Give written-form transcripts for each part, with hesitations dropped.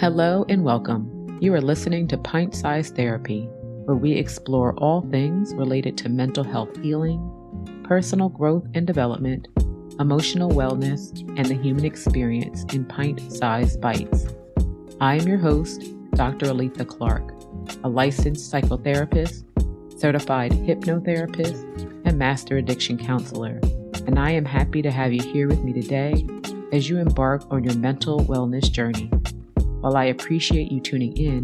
Hello and welcome. You are listening to Pint Size Therapy, where we explore all things related to mental health healing, personal growth and development, emotional wellness, and the human experience in pint-sized bites. I am your host, Dr. Aletha Clark, a licensed psychotherapist, certified hypnotherapist, and master addiction counselor, and I am happy to have you here with me today as you embark on your mental wellness journey. While I appreciate you tuning in,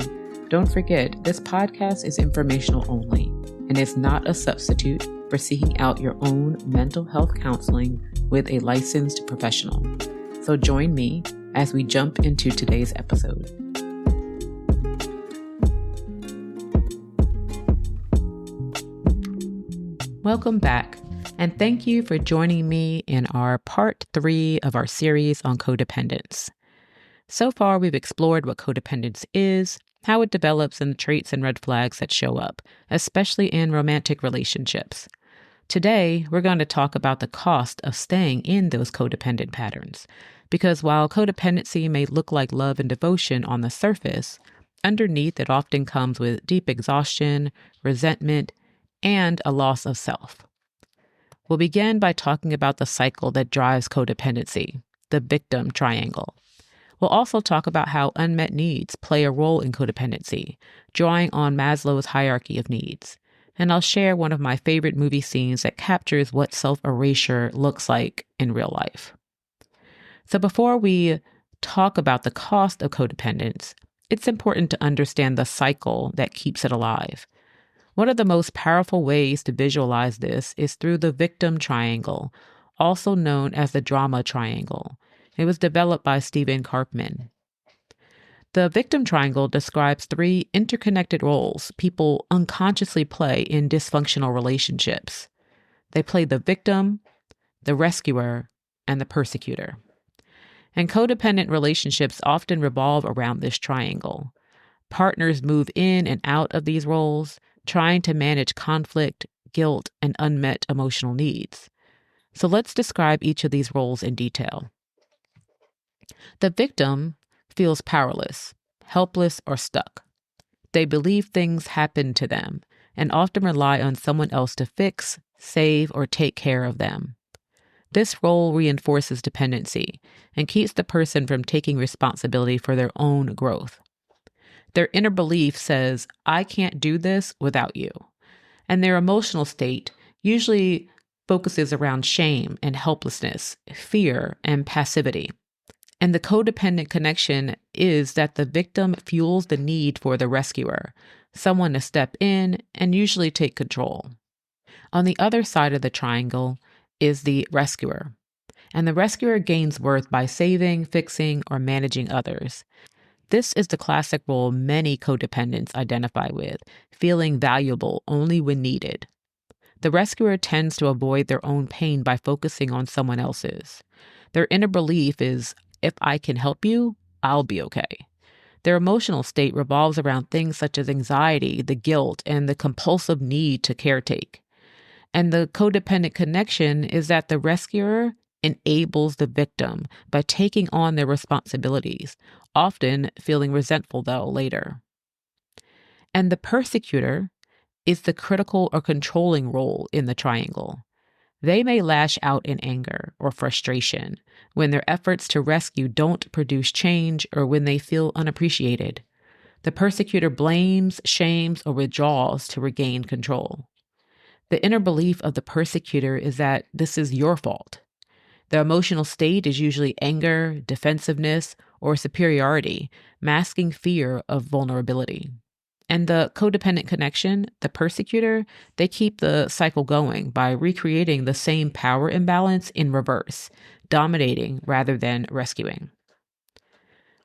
don't forget this podcast is informational only and is not a substitute for seeking out your own mental health counseling with a licensed professional. So join me as we jump into today's episode. Welcome back, and thank you for joining me in our part 3 of our series on codependence. So far, we've explored what codependence is, how it develops, and the traits and red flags that show up, especially in romantic relationships. Today, we're going to talk about the cost of staying in those codependent patterns, because while codependency may look like love and devotion on the surface, underneath it often comes with deep exhaustion, resentment, and a loss of self. We'll begin by talking about the cycle that drives codependency, the victim triangle. We'll also talk about how unmet needs play a role in codependency, drawing on Maslow's hierarchy of needs. And I'll share one of my favorite movie scenes that captures what self-erasure looks like in real life. So before we talk about the cost of codependence, it's important to understand the cycle that keeps it alive. One of the most powerful ways to visualize this is through the victim triangle, also known as the drama triangle. It was developed by Stephen Karpman. The victim triangle describes 3 interconnected roles people unconsciously play in dysfunctional relationships. They play the victim, the rescuer, and the persecutor. And codependent relationships often revolve around this triangle. Partners move in and out of these roles, trying to manage conflict, guilt, and unmet emotional needs. So let's describe each of these roles in detail. The victim feels powerless, helpless, or stuck. They believe things happen to them and often rely on someone else to fix, save, or take care of them. This role reinforces dependency and keeps the person from taking responsibility for their own growth. Their inner belief says, I can't do this without you. And their emotional state usually focuses around shame and helplessness, fear, and passivity. And the codependent connection is that the victim fuels the need for the rescuer, someone to step in and usually take control. On the other side of the triangle is the rescuer. And the rescuer gains worth by saving, fixing, or managing others. This is the classic role many codependents identify with, feeling valuable only when needed. The rescuer tends to avoid their own pain by focusing on someone else's. Their inner belief is, if I can help you, I'll be okay. Their emotional state revolves around things such as anxiety, the guilt, and the compulsive need to caretake. And the codependent connection is that the rescuer enables the victim by taking on their responsibilities, often feeling resentful though later. And the persecutor is the critical or controlling role in the triangle. They may lash out in anger or frustration when their efforts to rescue don't produce change or when they feel unappreciated. The persecutor blames, shames, or withdraws to regain control. The inner belief of the persecutor is that this is your fault. Their emotional state is usually anger, defensiveness, or superiority, masking fear of vulnerability. And the codependent connection, the persecutor, they keep the cycle going by recreating the same power imbalance in reverse, dominating rather than rescuing.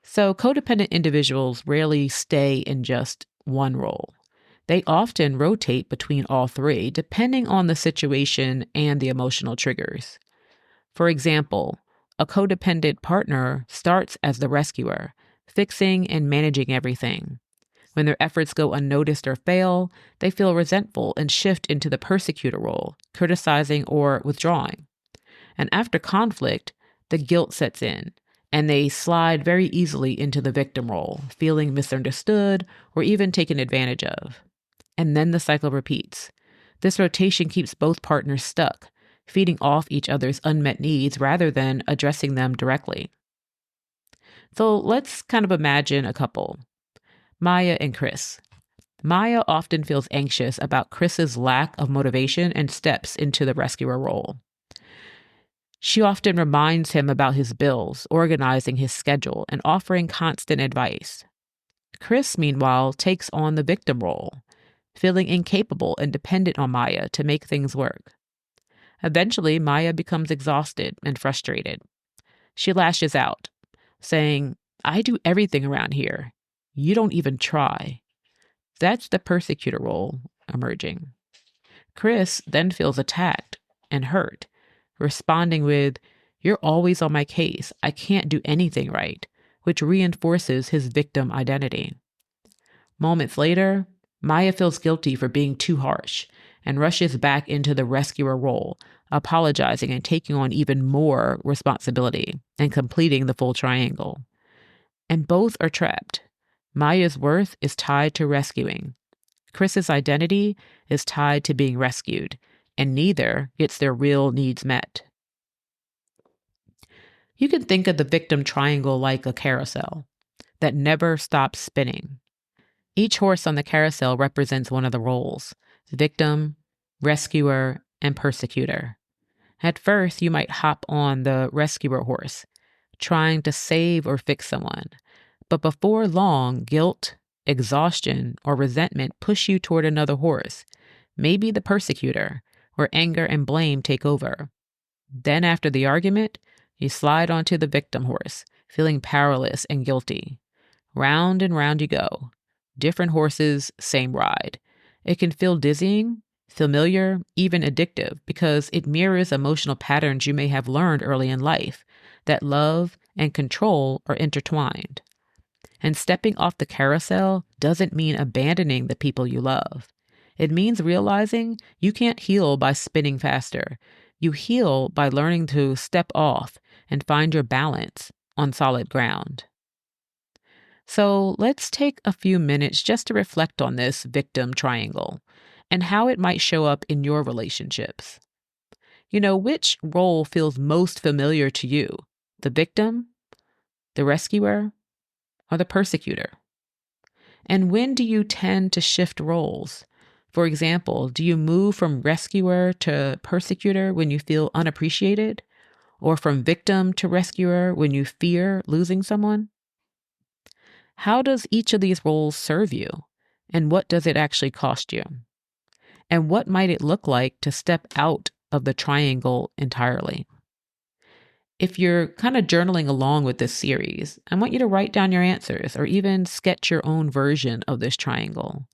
So codependent individuals rarely stay in just one role. They often rotate between all 3, depending on the situation and the emotional triggers. For example, a codependent partner starts as the rescuer, fixing and managing everything. When their efforts go unnoticed or fail, they feel resentful and shift into the persecutor role, criticizing or withdrawing. And after conflict, the guilt sets in, and they slide very easily into the victim role, feeling misunderstood or even taken advantage of. And then the cycle repeats. This rotation keeps both partners stuck, feeding off each other's unmet needs rather than addressing them directly. So let's kind of imagine a couple, Maya and Chris. Maya often feels anxious about Chris's lack of motivation and steps into the rescuer role. She often reminds him about his bills, organizing his schedule, and offering constant advice. Chris, meanwhile, takes on the victim role, feeling incapable and dependent on Maya to make things work. Eventually, Maya becomes exhausted and frustrated. She lashes out, saying, "I do everything around here. You don't even try." That's the persecutor role emerging. Chris then feels attacked and hurt, responding with, "You're always on my case. I can't do anything right," which reinforces his victim identity. Moments later, Maya feels guilty for being too harsh and rushes back into the rescuer role, apologizing and taking on even more responsibility and completing the full triangle. And both are trapped. Maya's worth is tied to rescuing. Chris's identity is tied to being rescued, and neither gets their real needs met. You can think of the victim triangle like a carousel that never stops spinning. Each horse on the carousel represents one of the roles: victim, rescuer, and persecutor. At first, you might hop on the rescuer horse, trying to save or fix someone. But before long, guilt, exhaustion, or resentment push you toward another horse, maybe the persecutor, where anger and blame take over. Then after the argument, you slide onto the victim horse, feeling powerless and guilty. Round and round you go. Different horses, same ride. It can feel dizzying, familiar, even addictive, because it mirrors emotional patterns you may have learned early in life, that love and control are intertwined. And stepping off the carousel doesn't mean abandoning the people you love. It means realizing you can't heal by spinning faster. You heal by learning to step off and find your balance on solid ground. So let's take a few minutes just to reflect on this victim triangle and how it might show up in your relationships. Which role feels most familiar to you? The victim, the rescuer, or the persecutor? And when do you tend to shift roles? For example, do you move from rescuer to persecutor when you feel unappreciated? Or from victim to rescuer when you fear losing someone? How does each of these roles serve you? And what does it actually cost you? And what might it look like to step out of the triangle entirely? If you're kind of journaling along with this series, I want you to write down your answers or even sketch your own version of this triangle.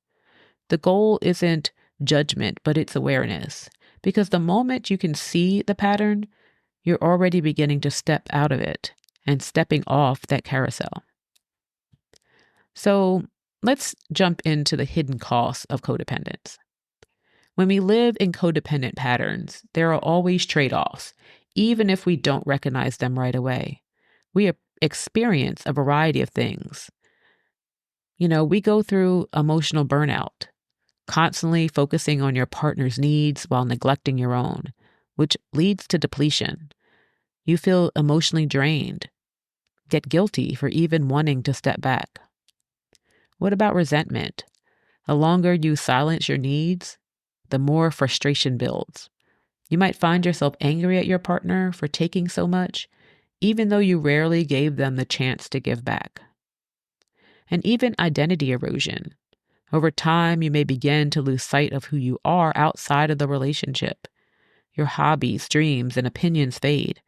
The goal isn't judgment, but it's awareness. Because the moment you can see the pattern, you're already beginning to step out of it and stepping off that carousel. So let's jump into the hidden costs of codependence. When we live in codependent patterns, there are always trade-offs, even if we don't recognize them right away. We experience a variety of things. We go through emotional burnout, constantly focusing on your partner's needs while neglecting your own, which leads to depletion. You feel emotionally drained, get guilty for even wanting to step back. What about resentment? The longer you silence your needs, the more frustration builds. You might find yourself angry at your partner for taking so much, even though you rarely gave them the chance to give back. And even identity erosion. Over time, you may begin to lose sight of who you are outside of the relationship. Your hobbies, dreams, and opinions fade,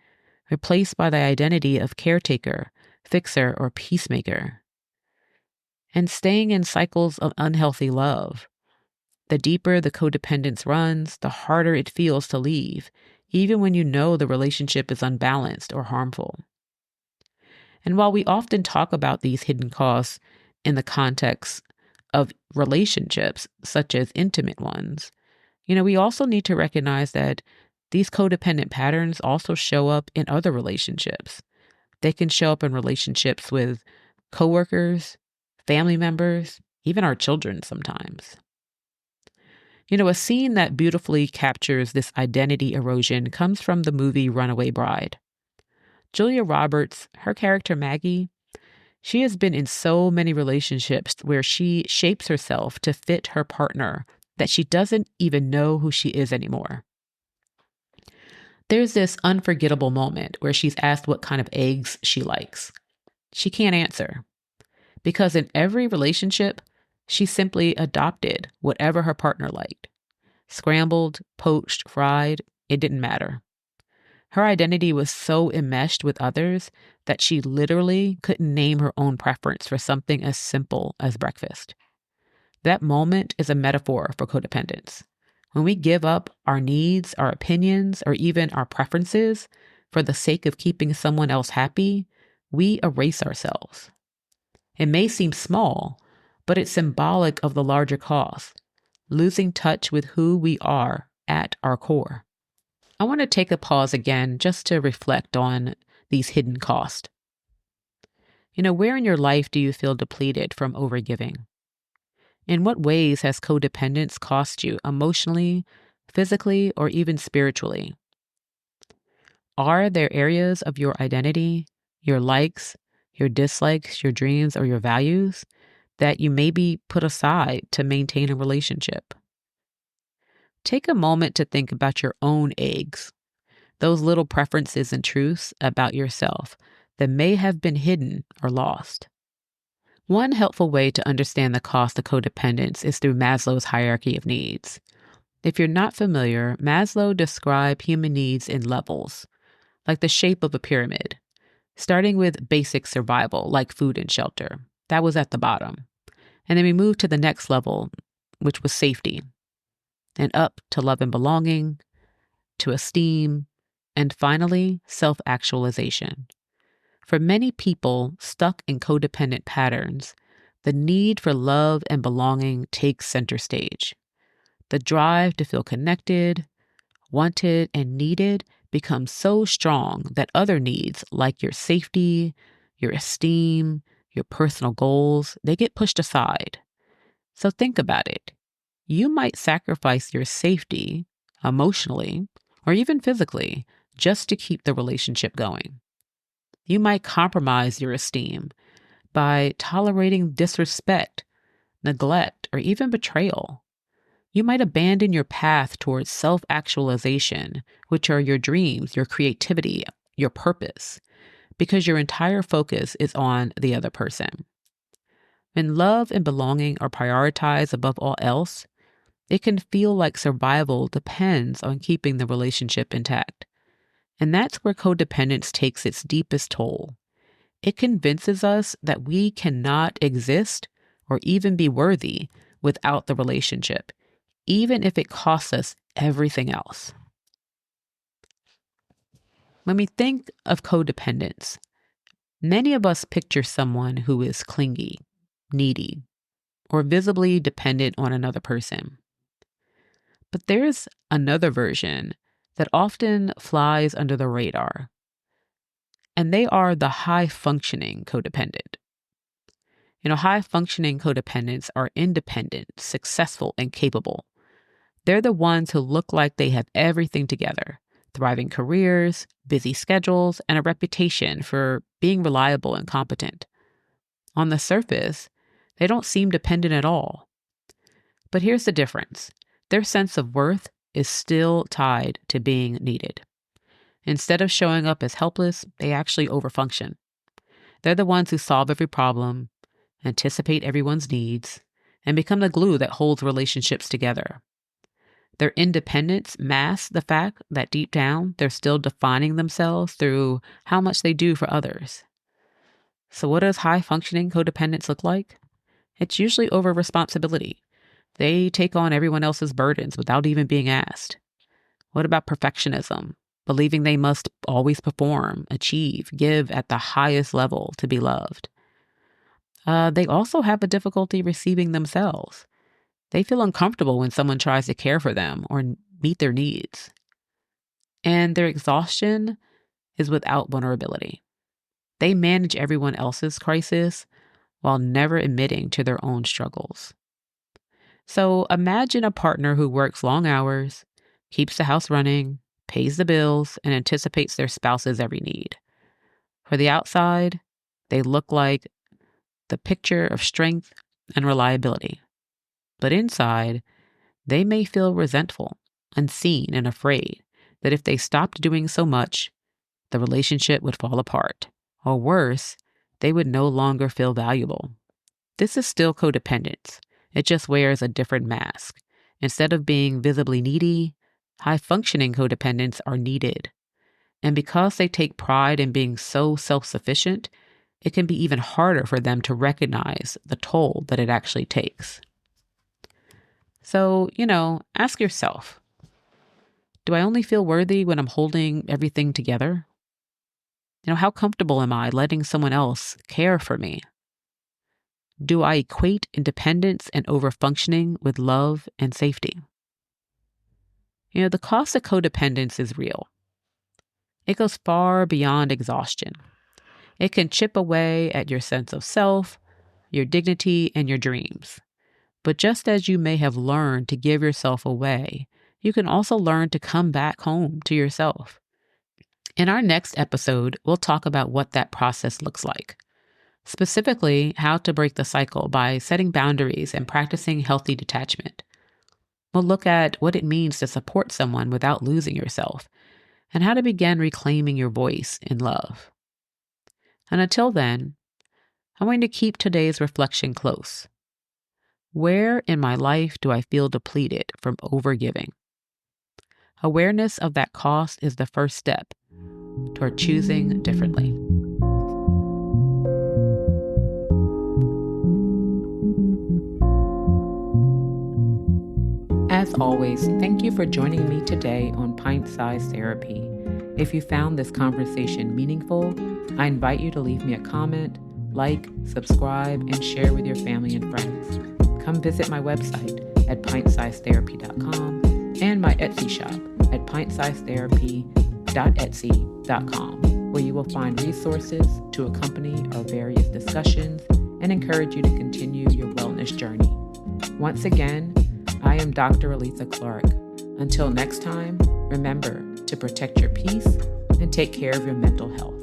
replaced by the identity of caretaker, fixer, or peacemaker. And staying in cycles of unhealthy love. The deeper the codependence runs, the harder it feels to leave, even when you know the relationship is unbalanced or harmful. And while we often talk about these hidden costs in the context of relationships, such as intimate ones, we also need to recognize that these codependent patterns also show up in other relationships, They can show up in relationships with coworkers, family members, even our children sometimes. A scene that beautifully captures this identity erosion comes from the movie Runaway Bride. Julia Roberts, her character Maggie, she has been in so many relationships where she shapes herself to fit her partner that she doesn't even know who she is anymore. There's this unforgettable moment where she's asked what kind of eggs she likes. She can't answer because in every relationship, she simply adopted whatever her partner liked. Scrambled, poached, fried, it didn't matter. Her identity was so enmeshed with others that she literally couldn't name her own preference for something as simple as breakfast. That moment is a metaphor for codependence. When we give up our needs, our opinions, or even our preferences for the sake of keeping someone else happy, we erase ourselves. It may seem small, but it's symbolic of the larger cause, losing touch with who we are at our core. I want to take a pause again just to reflect on these hidden costs. Where in your life do you feel depleted from overgiving? In what ways has codependence cost you emotionally, physically, or even spiritually? Are there areas of your identity, your likes, your dislikes, your dreams, or your values that you maybe put aside to maintain a relationship? Take a moment to think about your own eggs, those little preferences and truths about yourself that may have been hidden or lost. One helpful way to understand the cost of codependence is through Maslow's hierarchy of needs. If you're not familiar, Maslow described human needs in levels, like the shape of a pyramid, starting with basic survival, like food and shelter. That was at the bottom. And then we moved to the next level, which was safety, and up to love and belonging, to esteem, and finally, self-actualization. For many people stuck in codependent patterns, the need for love and belonging takes center stage. The drive to feel connected, wanted, and needed becomes so strong that other needs like your safety, your esteem, your personal goals, they get pushed aside. So think about it. You might sacrifice your safety emotionally or even physically just to keep the relationship going. You might compromise your esteem by tolerating disrespect, neglect, or even betrayal. You might abandon your path towards self-actualization, which are your dreams, your creativity, your purpose, because your entire focus is on the other person. When love and belonging are prioritized above all else, it can feel like survival depends on keeping the relationship intact. And that's where codependence takes its deepest toll. It convinces us that we cannot exist or even be worthy without the relationship, even if it costs us everything else. When we think of codependence, many of us picture someone who is clingy, needy, or visibly dependent on another person. But there's another version that often flies under the radar, and they are the high-functioning codependent. High-functioning codependents are independent, successful, and capable. They're the ones who look like they have everything together, thriving careers, busy schedules, and a reputation for being reliable and competent. On the surface, they don't seem dependent at all. But here's the difference. Their sense of worth is still tied to being needed. Instead of showing up as helpless, they actually overfunction. They're the ones who solve every problem, anticipate everyone's needs, and become the glue that holds relationships together. Their independence masks the fact that deep down, they're still defining themselves through how much they do for others. So what does high-functioning codependence look like? It's usually over responsibility. They take on everyone else's burdens without even being asked. What about perfectionism? Believing they must always perform, achieve, give at the highest level to be loved. They also have a difficulty receiving themselves. They feel uncomfortable when someone tries to care for them or meet their needs. And their exhaustion is without vulnerability. They manage everyone else's crisis while never admitting to their own struggles. So imagine a partner who works long hours, keeps the house running, pays the bills, and anticipates their spouse's every need. For the outside, they look like the picture of strength and reliability. But inside, they may feel resentful, unseen, and afraid that if they stopped doing so much, the relationship would fall apart. Or worse, they would no longer feel valuable. This is still codependence. It just wears a different mask. Instead of being visibly needy, high-functioning codependents are needed. And because they take pride in being so self-sufficient, it can be even harder for them to recognize the toll that it actually takes. So, ask yourself, do I only feel worthy when I'm holding everything together? How comfortable am I letting someone else care for me? Do I equate independence and overfunctioning with love and safety? The cost of codependence is real. It goes far beyond exhaustion. It can chip away at your sense of self, your dignity, and your dreams. But just as you may have learned to give yourself away, you can also learn to come back home to yourself. In our next episode, we'll talk about what that process looks like. Specifically, how to break the cycle by setting boundaries and practicing healthy detachment. We'll look at what it means to support someone without losing yourself, and how to begin reclaiming your voice in love. And until then, I'm going to keep today's reflection close. Where in my life do I feel depleted from overgiving? Awareness of that cost is the first step toward choosing differently. As always, thank you for joining me today on Pint-Sized Therapy. If you found this conversation meaningful, I invite you to leave me a comment, like, subscribe, and share with your family and friends. Come visit my website at pintsizedtherapy.com and my Etsy shop at pintsizedtherapy.etsy.com, where you will find resources to accompany our various discussions and encourage you to continue your wellness journey. Once again, I am Dr. Aletha Clark. Until next time, remember to protect your peace and take care of your mental health.